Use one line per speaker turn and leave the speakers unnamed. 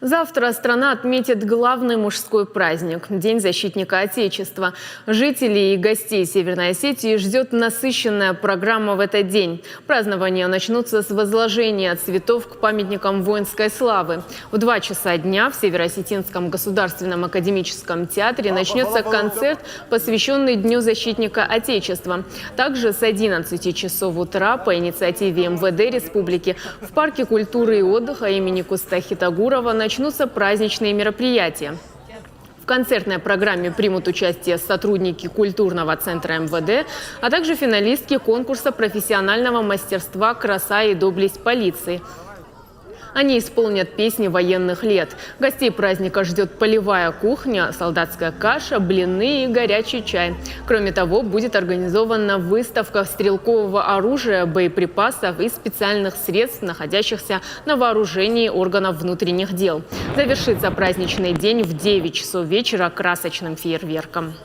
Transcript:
Завтра страна отметит главный мужской праздник – День защитника Отечества. Жителей и гостей Северной Осетии ждет насыщенная программа в этот день. Празднования начнутся с возложения цветов к памятникам воинской славы. В 2 часа дня в Северо-Осетинском государственном академическом театре начнется концерт, посвященный Дню защитника Отечества. Также с 11 часов утра по инициативе МВД Республики в Парке культуры и отдыха имени Куста Хитагурова начнутся праздничные мероприятия. В концертной программе примут участие сотрудники культурного центра МВД, а также финалистки конкурса профессионального мастерства «Краса и доблесть полиции». Они исполнят песни военных лет. Гостей праздника ждет полевая кухня, солдатская каша, блины и горячий чай. Кроме того, будет организована выставка стрелкового оружия, боеприпасов и специальных средств, находящихся на вооружении органов внутренних дел. Завершится праздничный день в 9 часов вечера красочным фейерверком.